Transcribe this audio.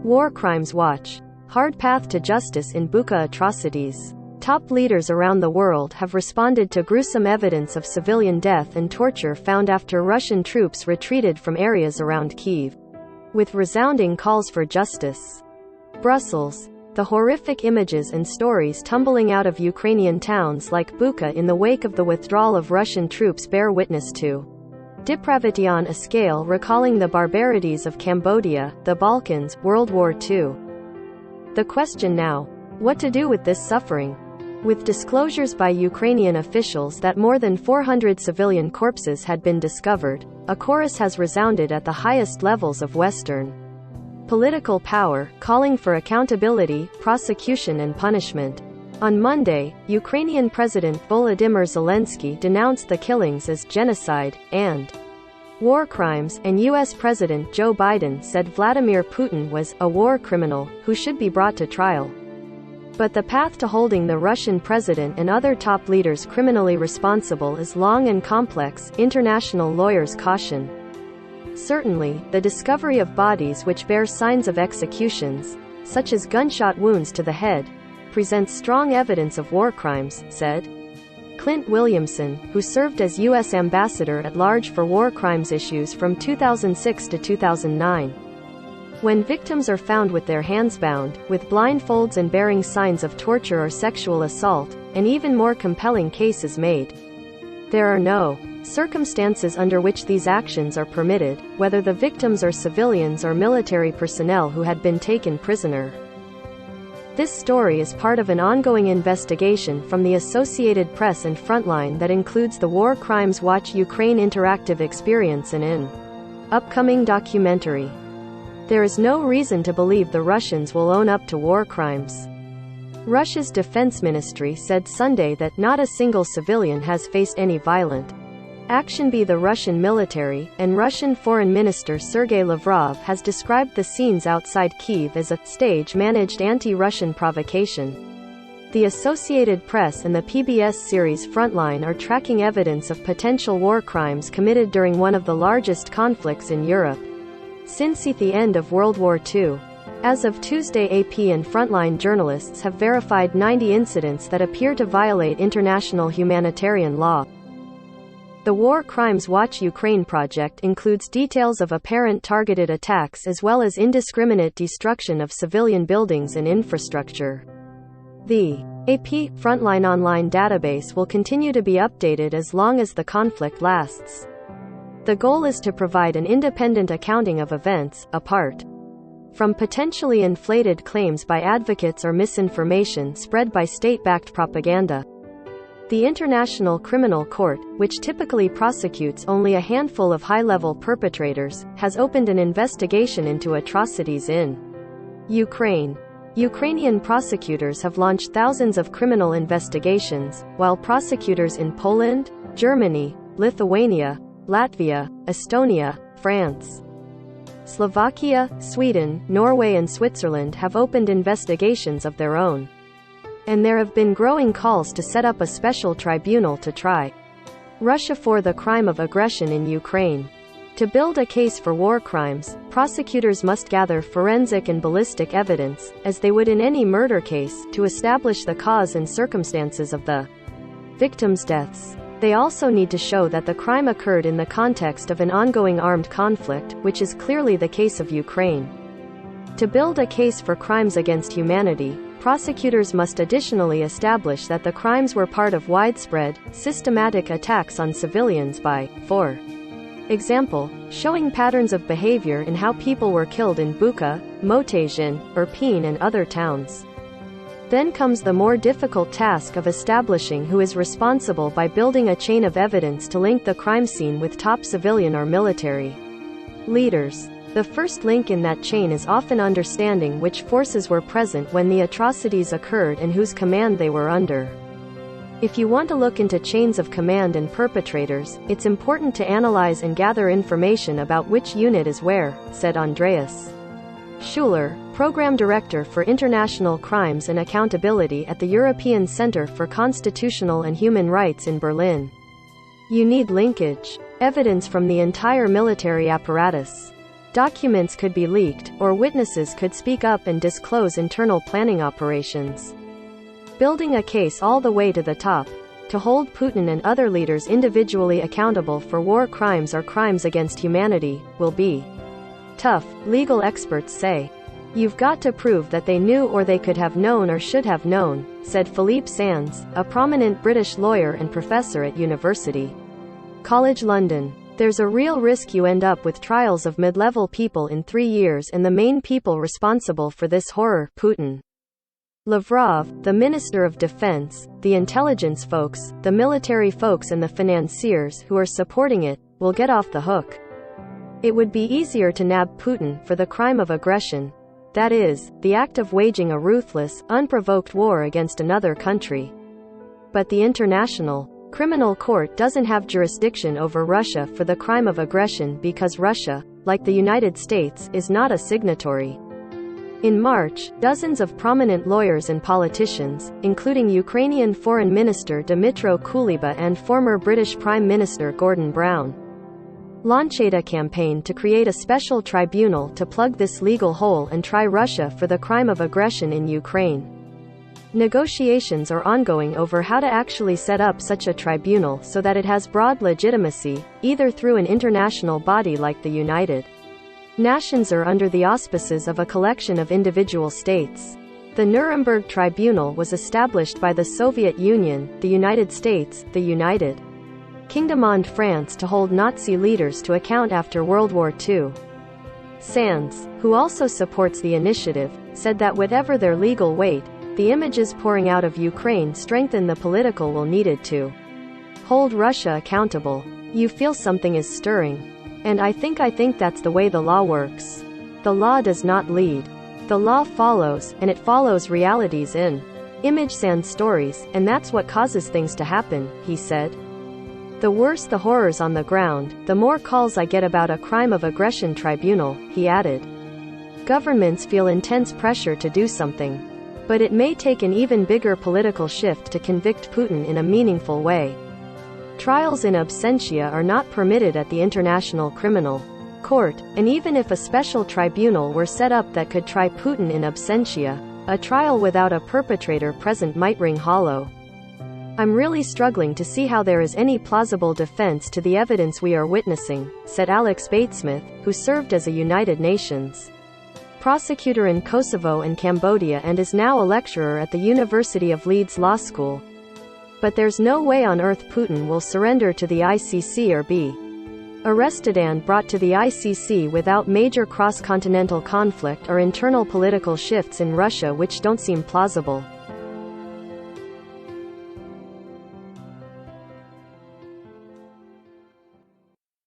War Crimes Watch. Hard path to justice in Bucha atrocities. Top leaders around the world have responded to gruesome evidence of civilian death and torture found after Russian troops retreated from areas around Kyiv, with resounding calls for justice. Brussels. The horrific images and stories tumbling out of Ukrainian towns like Bucha in the wake of the withdrawal of Russian troops bear witness to depravity on a scale recalling the barbarities of Cambodia, the Balkans, World War II. The question now: what to do with this suffering? With disclosures by Ukrainian officials that more than 400 civilian corpses had been discovered, a chorus has resounded at the highest levels of Western political power, calling for accountability, prosecution and punishment. On Monday, Ukrainian President Volodymyr Zelensky denounced the killings as genocide and war crimes, and U.S. President Joe Biden said Vladimir Putin was a war criminal who should be brought to trial. But the path to holding the Russian president and other top leaders criminally responsible is long and complex, international lawyers caution. Certainly, the discovery of bodies which bear signs of executions, such as gunshot wounds to the head, presents strong evidence of war crimes, said Clint Williamson, who served as U.S. Ambassador at Large for war crimes issues from 2006 to 2009. When victims are found with their hands bound, with blindfolds and bearing signs of torture or sexual assault, an even more compelling case is made. There are no circumstances under which these actions are permitted, whether the victims are civilians or military personnel who had been taken prisoner. This story is part of an ongoing investigation from the Associated Press and Frontline that includes the War Crimes Watch Ukraine interactive experience and an upcoming documentary. There is no reason to believe the Russians will own up to war crimes. Russia's defense ministry said Sunday that not a single civilian has faced any violent action by the Russian military, and Russian Foreign Minister Sergei Lavrov has described the scenes outside Kyiv as a stage-managed anti-Russian provocation. The Associated Press and the PBS series Frontline are tracking evidence of potential war crimes committed during one of the largest conflicts in Europe since the end of World War II. As of Tuesday, AP and Frontline journalists have verified 90 incidents that appear to violate international humanitarian law. The War Crimes Watch Ukraine project includes details of apparent targeted attacks as well as indiscriminate destruction of civilian buildings and infrastructure. The AP Frontline online database will continue to be updated as long as the conflict lasts. The goal is to provide an independent accounting of events, apart from potentially inflated claims by advocates or misinformation spread by state-backed propaganda. The International Criminal Court, which typically prosecutes only a handful of high-level perpetrators, has opened an investigation into atrocities in Ukraine. Ukrainian prosecutors have launched thousands of criminal investigations, while prosecutors in Poland, Germany, Lithuania, Latvia, Estonia, France, Slovakia, Sweden, Norway and Switzerland have opened investigations of their own. And there have been growing calls to set up a special tribunal to try Russia for the crime of aggression in Ukraine. To build a case for war crimes, prosecutors must gather forensic and ballistic evidence, as they would in any murder case, to establish the cause and circumstances of the victims' deaths. They also need to show that the crime occurred in the context of an ongoing armed conflict, which is clearly the case of Ukraine. To build a case for crimes against humanity, prosecutors must additionally establish that the crimes were part of widespread, systematic attacks on civilians by, for example, showing patterns of behavior in how people were killed in Bucha, Motazhin, Irpin and other towns. Then comes the more difficult task of establishing who is responsible by building a chain of evidence to link the crime scene with top civilian or military leaders. The first link in that chain is often understanding which forces were present when the atrocities occurred and whose command they were under. If you want to look into chains of command and perpetrators, it's important to analyze and gather information about which unit is where, said Andreas Schuler, Program Director for International Crimes and Accountability at the European Centre for Constitutional and Human Rights in Berlin. You need linkage, evidence from the entire military apparatus. Documents could be leaked, or witnesses could speak up and disclose internal planning operations. Building a case all the way to the top, to hold Putin and other leaders individually accountable for war crimes or crimes against humanity, will be tough, legal experts say. You've got to prove that they knew or they could have known or should have known, said Philippe Sands, a prominent British lawyer and professor at University College London. There's a real risk you end up with trials of mid-level people in 3 years and the main people responsible for this horror, Putin. Lavrov, the Minister of Defense, the intelligence folks, the military folks and the financiers who are supporting it, will get off the hook. It would be easier to nab Putin for the crime of aggression. That is, the act of waging a ruthless, unprovoked war against another country. But the International Criminal Court doesn't have jurisdiction over Russia for the crime of aggression because Russia, like the United States, is not a signatory. In March, dozens of prominent lawyers and politicians, including Ukrainian Foreign Minister Dmytro Kuleba and former British Prime Minister Gordon Brown, launched a campaign to create a special tribunal to plug this legal hole and try Russia for the crime of aggression in Ukraine. Negotiations are ongoing over how to actually set up such a tribunal so that it has broad legitimacy, either through an international body like the United Nations or under the auspices of a collection of individual states. The Nuremberg Tribunal was established by the Soviet Union, the United States, the United Kingdom and France to hold Nazi leaders to account after World War II. Sands, who also supports the initiative, said that whatever their legal weight, the images pouring out of Ukraine strengthen the political will needed to hold Russia accountable. You feel something is stirring. And I think that's the way the law works. The law does not lead. The law follows, and it follows realities in image Sands stories, and that's what causes things to happen, he said. The worse the horrors on the ground, the more calls I get about a crime of aggression tribunal, he added. Governments feel intense pressure to do something. But it may take an even bigger political shift to convict Putin in a meaningful way. Trials in absentia are not permitted at the International Criminal Court, and even if a special tribunal were set up that could try Putin in absentia, a trial without a perpetrator present might ring hollow. I'm really struggling to see how there is any plausible defense to the evidence we are witnessing, said Alex Batesmith, who served as a United Nations prosecutor in Kosovo and Cambodia and is now a lecturer at the University of Leeds Law School. But there's no way on earth Putin will surrender to the ICC or be arrested and brought to the ICC without major cross-continental conflict or internal political shifts in Russia which don't seem plausible.